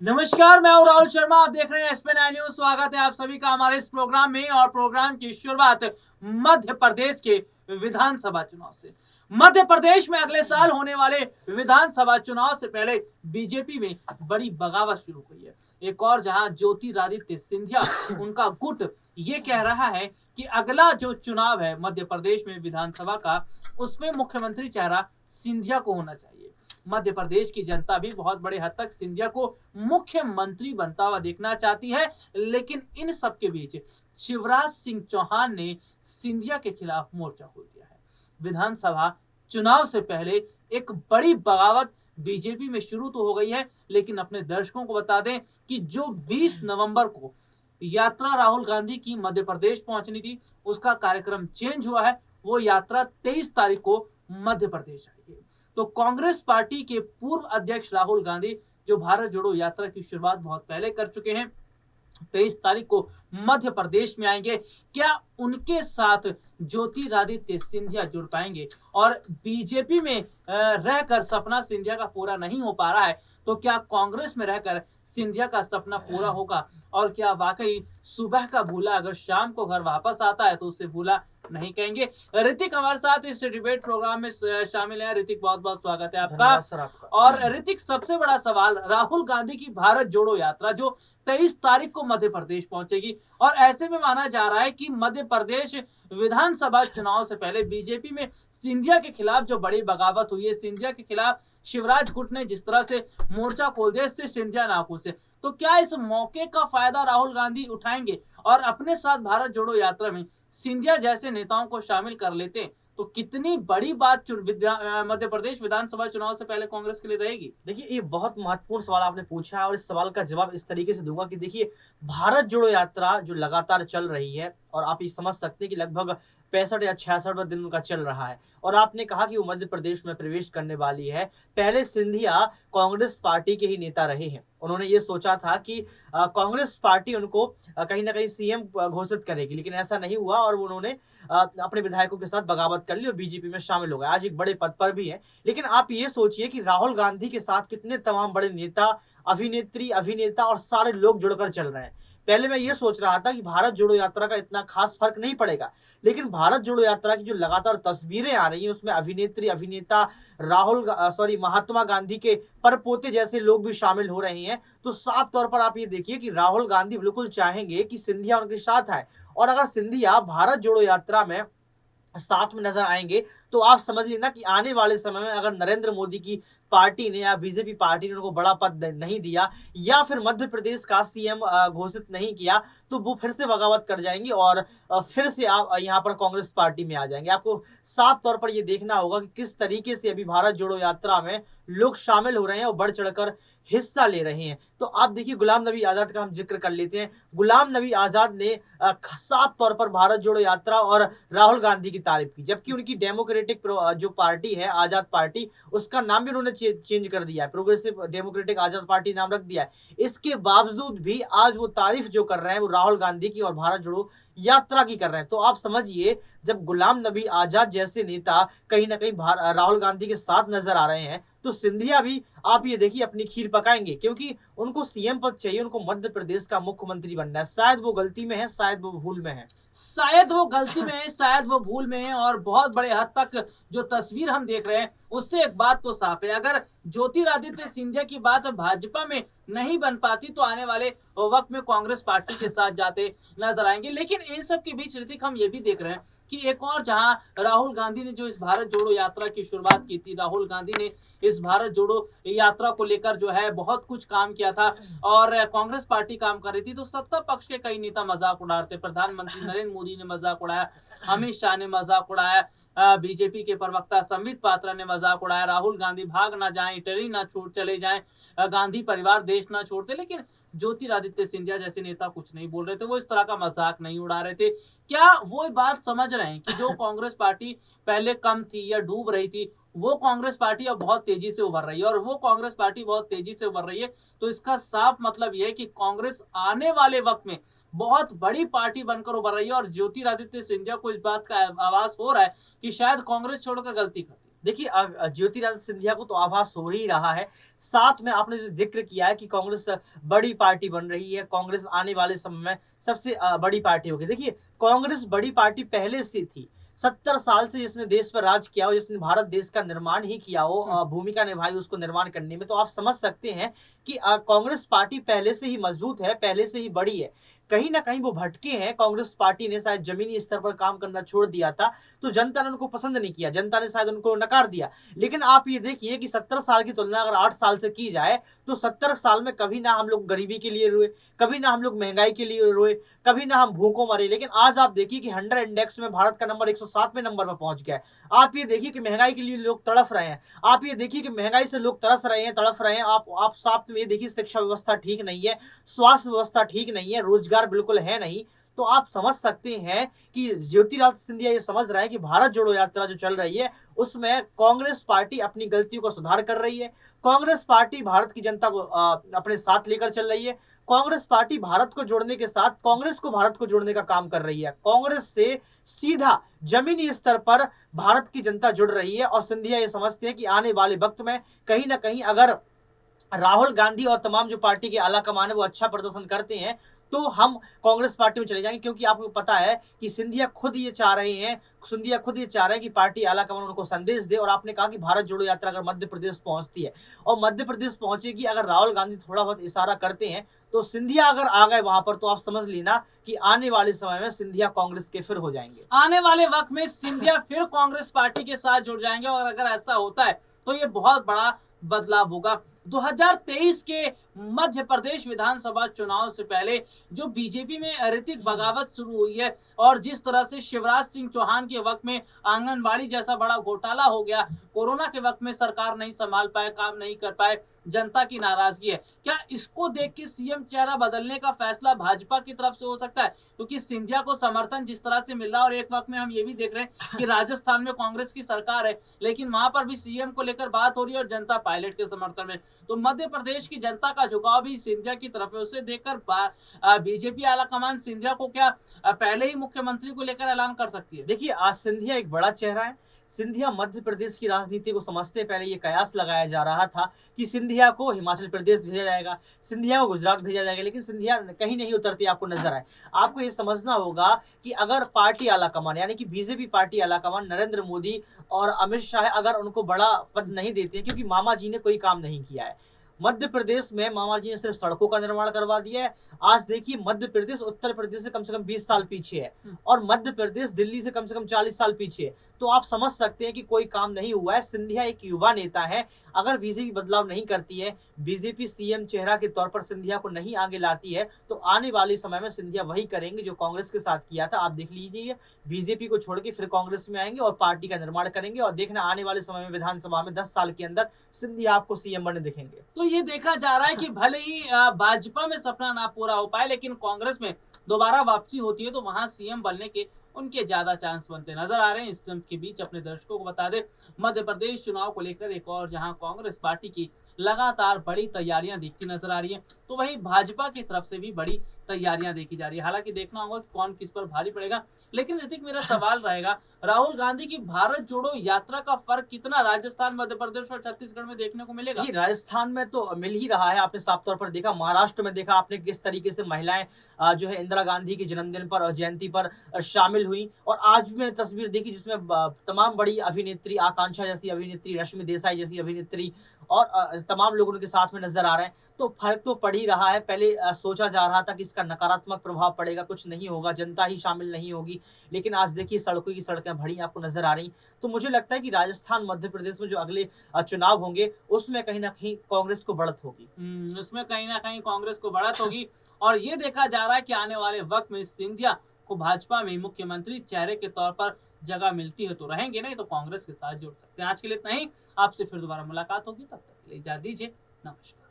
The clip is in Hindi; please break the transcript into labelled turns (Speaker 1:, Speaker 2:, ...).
Speaker 1: नमस्कार, मैं हूं राहुल शर्मा। आप देख रहे हैं SP9 न्यूज। स्वागत है आप सभी का हमारे इस प्रोग्राम में। और प्रोग्राम की शुरुआत मध्य प्रदेश के विधानसभा चुनाव से। मध्य प्रदेश में अगले साल होने वाले विधानसभा चुनाव से पहले बीजेपी में बड़ी बगावत शुरू हुई है। एक और जहां ज्योतिरादित्य सिंधिया उनका गुट ये कह रहा है कि अगला जो चुनाव है मध्य प्रदेश में विधानसभा का, उसमें मुख्यमंत्री चेहरा सिंधिया को होना चाहिए। मध्य प्रदेश की जनता भी बहुत बड़े हद तक सिंधिया को मुख्यमंत्री बनता हुआ देखना चाहती है। लेकिन इन सब के बीच शिवराज सिंह चौहान ने सिंधिया के खिलाफ मोर्चा खोल दिया है। विधानसभा चुनाव से पहले एक बड़ी बगावत बीजेपी में शुरू तो हो गई है, लेकिन अपने दर्शकों को बता दें कि जो 20 नवंबर को यात्रा राहुल गांधी की मध्य प्रदेश पहुंचनी थी, उसका कार्यक्रम चेंज हुआ है। वो यात्रा 23 तारीख को मध्य प्रदेश आएगी। तो कांग्रेस पार्टी के पूर्व अध्यक्ष राहुल गांधी जो भारत जोड़ो यात्रा की शुरुआत बहुत पहले कर चुके हैं, 23 तारीख को मध्य प्रदेश में आएंगे। क्या उनके साथ ज्योतिरादित्य सिंधिया जुड़ पाएंगे? और बीजेपी में रहकर सपना सिंधिया का पूरा नहीं हो पा रहा है, तो क्या कांग्रेस में रहकर सिंधिया का सपना पूरा होगा? और क्या वाकई सुबह का भूला अगर शाम को घर वापस आता है तो उसे भूला नहीं कहेंगे? ऋतिक हमारे साथ इस डिबेट प्रोग्राम में शामिल है। ऋतिक, बहुत बहुत स्वागत है आपका।
Speaker 2: सर आपका।
Speaker 1: और ऋतिक, सबसे बड़ा सवाल, राहुल गांधी की भारत जोड़ो यात्रा जो 23 तारीख को मध्य प्रदेश पहुंचेगी, और ऐसे में माना जा रहा है कि मध्य प्रदेश विधानसभा चुनाव से पहले बीजेपी में सिंधिया के खिलाफ जो बड़ी बगावत हुई है, सिंधिया के खिलाफ शिवराज गुट ने जिस तरह से मोर्चा खोल दिया, इससे सिंधिया नाखुश है। तो क्या इस मौके का फायदा राहुल गांधी उठाएंगे और अपने साथ भारत जोड़ो यात्रा में सिंधिया जैसे नेताओं को शामिल कर लेते हैं? तो कितनी बड़ी बात मध्य प्रदेश विधानसभा चुनाव से पहले कांग्रेस के लिए रहेगी?
Speaker 2: देखिए, ये बहुत महत्वपूर्ण सवाल आपने पूछा है और इस सवाल का जवाब इस तरीके से दूंगा कि देखिए, भारत जोड़ो यात्रा जो लगातार चल रही है और आप ये समझ सकते हैं कि लगभग 65 या 66 दिन उनका चल रहा है, और आपने कहा कि वो मध्य प्रदेश में प्रवेश करने वाली है। पहले सिंधिया कांग्रेस पार्टी के ही नेता रहे हैं। उन्होंने ये सोचा था कि कांग्रेस पार्टी उनको कहीं ना कहीं सीएम घोषित करेगी, लेकिन ऐसा नहीं हुआ और उन्होंने अपने विधायकों के साथ बगावत कर ली और बीजेपी में शामिल हो गए। आज एक बड़े पद पर भी है। लेकिन आप ये सोचिए कि राहुल गांधी के साथ कितने तमाम बड़े नेता, अभिनेत्री, अभिनेता और सारे लोग जुड़कर चल रहे हैं। पहले मैं ये सोच रहा था कि भारत जोड़ो यात्रा का इतना खास फर्क नहीं पड़ेगा, लेकिन भारत जोड़ो यात्रा की जो लगातार तस्वीरें आ रही हैं उसमें अभिनेत्री, अभिनेता, महात्मा गांधी के परपोते जैसे लोग भी शामिल हो रहे हैं। तो साफ तौर पर आप ये देखिए कि राहुल गांधी बिल्कुल चाहेंगे कि सिंधिया उनके साथ आए, और अगर सिंधिया भारत जोड़ो यात्रा में साथ में नजर आएंगे तो आप समझ लेना कि आने वाले समय में अगर नरेंद्र मोदी की पार्टी ने या बीजेपी पार्टी ने उनको बड़ा पद नहीं दिया या फिर मध्य प्रदेश का सीएम घोषित नहीं किया, तो वो फिर से बगावत कर जाएंगे और फिर से आप यहाँ पर कांग्रेस पार्टी में आ जाएंगे। आपको साफ तौर पर यह देखना होगा कि किस तरीके से अभी भारत जोड़ो यात्रा में लोग शामिल हो रहे हैं और बढ़ चढ़कर हिस्सा ले रहे हैं। तो आप देखिए, गुलाम नबी आजाद का हम जिक्र कर लेते हैं। गुलाम नबी आजाद ने साफ तौर पर भारत जोड़ो यात्रा और राहुल गांधी की तारीफ की, जबकि उनकी डेमोक्रेटिक जो पार्टी है, आजाद पार्टी, उसका नाम भी उन्होंने चेंज कर दिया है, प्रोग्रेसिव डेमोक्रेटिक आजाद पार्टी नाम रख दिया है। इसके बावजूद भी आज वो तारीफ जो कर रहे हैं वो राहुल गांधी की और भारत जोड़ो यात्रा की कर रहे हैं। तो आप समझिए, जब गुलाम नबी आजाद जैसे नेता कहीं ना कहीं राहुल गांधी के साथ नजर आ रहे हैं, तो सिंधिया भी आप ये देखिए अपनी खीर पकाएंगे, क्योंकि उनको सीएम पद चाहिए, उनको मध्य प्रदेश का मुख्यमंत्री बनना है। शायद वो गलती में है, शायद वो भूल में है,
Speaker 1: शायद वो गलती में है, शायद वो भूल में है। और बहुत बड़े हद तक जो तस्वीर हम देख रहे हैं उससे एक बात तो साफ है, अगर ज्योतिरादित्य सिंधिया की बात भाजपा में नहीं बन पाती तो आने वाले वक्त में कांग्रेस पार्टी के साथ जाते नजर आएंगे। लेकिन इन सब के बीच ऋतिक, हम ये भी देख रहे हैं कि एक और जहां राहुल गांधी ने जो इस भारत जोड़ो यात्रा की शुरुआत की थी, राहुल गांधी ने इस भारत जोड़ो यात्रा को लेकर जो है बहुत कुछ काम किया था और कांग्रेस पार्टी काम कर रही थी, तो सत्ता पक्ष के कई नेता मजाक उड़ा रहे थे। प्रधानमंत्री नरेंद्र मोदी ने मजाक उड़ाया, अमित शाह ने मजाक उड़ाया, बीजेपी के प्रवक्ता संबित पात्रा ने मजाक उड़ाया, राहुल गांधी भाग ना जाएं, इटली ना छोड़ चले जाएं, गांधी परिवार देश ना छोड़ते। लेकिन ज्योतिरादित्य सिंधिया जैसे नेता कुछ नहीं बोल रहे थे, वो इस तरह का मजाक नहीं उड़ा रहे थे। क्या वो बात समझ रहे हैं कि जो कांग्रेस पार्टी पहले कम थी या डूब रही थी, वो कांग्रेस पार्टी अब बहुत तेजी से उभर रही है? और वो कांग्रेस पार्टी बहुत तेजी से उभर रही है तो इसका साफ मतलब यह है कि कांग्रेस आने वाले वक्त में बहुत बड़ी पार्टी बनकर उभर रही है। और ज्योतिरादित्य सिंधिया को इस बात का आभास हो रहा है कि शायद कांग्रेस छोड़कर गलती कर दी।
Speaker 2: देखिए ज्योतिरादित्य सिंधिया को तो आभास हो ही रहा है। साथ में आपने जो ज़िक्र किया है कि कांग्रेस बड़ी पार्टी बन रही है, कांग्रेस आने वाले समय में सबसे बड़ी पार्टी होगी। देखिए, कांग्रेस बड़ी पार्टी पहले से थी। 70 साल से जिसने देश पर राज किया हो, जिसने भारत देश का निर्माण ही किया हो, भूमिका निभाई उसको निर्माण करने में, तो आप समझ सकते हैं कि कांग्रेस पार्टी पहले से ही मजबूत है, पहले से ही बड़ी है। कहीं न कहीं वो भटके हैं, कांग्रेस पार्टी ने शायद ज़मीनी स्तर पर काम करना छोड़ दिया था, तो जनता ने उनको पसंद नहीं किया, जनता ने शायद उनको नकार दिया। लेकिन आप ये देखिए कि 70 साल की तुलना अगर 8 साल से की जाए, तो 70 साल में कभी ना हम लोग गरीबी के लिए रोए, कभी ना हम लोग महँगाई के लिए रोए, कभी ना हम भूखों मरे। लेकिन आज आप देखिए कि 100 इंडेक्स में भारत का नंबर 107वें नंबर पर पहुँच गया है। आप ये देखिए कि महँगाई के लिए लोग तड़फ रहे हैं। आप ये देखिए कि महँगाई से लोग तरस रहे हैं, तड़फ रहे हैं। आप साथ में ये देखिए शिक्षा व्यवस्था ठीक नहीं है, स्वास्थ्य व्यवस्था ठीक नहीं है, रोज़गार बिल्कुल है नहीं। तो आप समझ सकते हैं कि ज्योतिरादित्य सिंधिया ये समझ रहा है कि भारत जोड़ो यात्रा जो चल रही है, उसमें कांग्रेस पार्टी अपनी गलतियों का सुधार कर रही है। कांग्रेस पार्टी भारत की जनता को अपने साथ लेकर चल रही है। कांग्रेस पार्टी भारत को जोड़ने के साथ कांग्रेस को भारत को जोड़ने का काम कर रही है। कांग्रेस से सीधा जमीनी स्तर पर भारत की जनता जुड़ रही है और सिंधिया ये समझते हैं कि आने वाले वक्त में कहीं न कहीं अगर राहुल गांधी और तमाम जो पार्टी के आला कमान है वो अच्छा प्रदर्शन करते हैं, तो हम कांग्रेस पार्टी में चले जाएंगे। क्योंकि आपको पता है कि सिंधिया खुद ये चाह रहे हैं कि पार्टी आला कमान उनको संदेश दे। और आपने कहा कि भारत जोड़ो यात्रा अगर मध्य प्रदेश पहुंचती है और मध्य प्रदेश पहुंचेगी, अगर राहुल गांधी थोड़ा बहुत इशारा करते हैं, तो सिंधिया अगर आ गए वहां पर, तो आप समझ लेना कि आने वाले समय में सिंधिया कांग्रेस के फिर हो जाएंगे।
Speaker 1: आने वाले वक्त में सिंधिया फिर कांग्रेस पार्टी के साथ जुड़ जाएंगे और अगर ऐसा होता है तो ये बहुत बड़ा बदलाव होगा। 2023 के मध्य प्रदेश विधानसभा चुनाव से पहले जो बीजेपी में ऋतिक बगावत शुरू हुई है और जिस तरह से शिवराज सिंह चौहान के वक्त में आंगनबाड़ी जैसा बड़ा घोटाला हो गया, कोरोना के वक्त में सरकार नहीं संभाल पाए, काम नहीं कर पाए, जनता की नाराजगी है। क्या इसको देख के सीएम चेहरा बदलने का फैसला भाजपा की तरफ से हो सकता है? क्योंकि सिंधिया को समर्थन जिस तरह से मिल रहा है और एक वक्त में हम ये भी देख रहे हैं कि राजस्थान में कांग्रेस की सरकार है, लेकिन वहां पर भी सीएम को लेकर बात हो रही है और जनता पायलट के समर्थन में। तो मध्य प्रदेश की जनता का झुकाव भी सिंधिया की तरफ है। उसे देखकर बीजेपी आला कमान सिंधिया को क्या पहले ही मुख्यमंत्री को लेकर ऐलान कर सकती है?
Speaker 2: देखिए, आज सिंधिया एक बड़ा चेहरा है। सिंधिया मध्य प्रदेश की राजनीति को समझते पहले ये कयास लगाया जा रहा था कि सिंधिया को हिमाचल प्रदेश भेजा जाएगा, सिंधिया को गुजरात भेजा जाएगा, लेकिन सिंधिया कहीं नहीं उतरती आपको नजर आए। आपको ये समझना होगा कि अगर पार्टी आलाकमान यानी कि बीजेपी पार्टी आलाकमान नरेंद्र मोदी और अमित शाह अगर उनको बड़ा पद नहीं देते, क्योंकि मामा जी ने कोई काम नहीं किया है मध्य प्रदेश में, मामा जी ने सिर्फ सड़कों का निर्माण करवा दिया है। आज देखिए, मध्य प्रदेश उत्तर प्रदेश से कम 20 साल पीछे है और मध्य प्रदेश दिल्ली से कम 40 साल पीछे है। तो आप समझ सकते हैं कि कोई काम नहीं हुआ है। सिंधिया एक युवा नेता है। अगर बीजेपी बदलाव नहीं करती है, बीजेपी सीएम चेहरा के तौर पर सिंधिया को नहीं आगे लाती है, तो आने वाले समय में सिंधिया वही करेंगे जो कांग्रेस के साथ किया था। आप देख लीजिए, बीजेपी को छोड़ के फिर कांग्रेस में आएंगे और पार्टी का निर्माण करेंगे और देखना आने वाले समय में विधानसभा में 10 साल के अंदर सिंधिया आपको सीएम बने दिखेंगे।
Speaker 1: तो ये देखा जा रहा है कि भले ही भाजपा में सपना ना पूरा हो पाए, लेकिन कांग्रेस में दोबारा वापसी होती है तो वहां सीएम बनने के उनके ज्यादा चांस बनते नजर आ रहे हैं। इस के बीच अपने दर्शकों को बता दें, मध्य प्रदेश चुनाव को लेकर एक और जहां कांग्रेस पार्टी की लगातार बड़ी तैयारियां दिखती नजर आ रही हैं, तो वहीं भाजपा की तरफ से भी बड़ी तैयारियां देखी जा रही है। हालांकि देखना होगा कि कौन किस पर भारी पड़ेगा। लेकिन ऋतिक, मेरा सवाल रहेगा, राहुल गांधी की भारत जोड़ो यात्रा का फर्क कितना राजस्थान, मध्य प्रदेश और छत्तीसगढ़ में देखने को मिलेगा?
Speaker 2: राजस्थान में तो मिल ही रहा है। आपने साफ तौर पर देखा, महाराष्ट्र में देखा आपने किस तरीके से महिलाएं जो है इंदिरा गांधी के जन्मदिन पर और जयंती पर शामिल हुई। और आज भी मैंने तस्वीर देखी जिसमें तमाम बड़ी अभिनेत्री, आकांक्षा जैसी अभिनेत्री, रश्मि देसाई जैसी अभिनेत्री और तमाम लोग उनके साथ में नजर आ रहे हैं। तो फर्क तो पड़ ही रहा है। पहले सोचा जा रहा था कि इसका नकारात्मक प्रभाव पड़ेगा, कुछ नहीं होगा, जनता ही शामिल नहीं होगी, लेकिन आज देखिए सड़कों की सड़कें भरी आपको नजर आ रही। तो मुझे लगता है कि राजस्थान, मध्य प्रदेश में जो अगले चुनाव होंगे उसमें कहीं ना कहीं कांग्रेस को बढ़त होगी।
Speaker 1: उसमें कहीं ना कहीं कांग्रेस को बढ़त होगी और ये देखा जा रहा है कि आने वाले वक्त में सिंधिया को भाजपा में मुख्यमंत्री चेहरे के तौर पर जगह मिलती है तो रहेंगे, नहीं तो कांग्रेस के साथ जुड़ सकते हैं। आज के लिए इतना ही, आपसे फिर दोबारा मुलाकात होगी, तब तक के लिए इजाजत दीजिए, नमस्कार।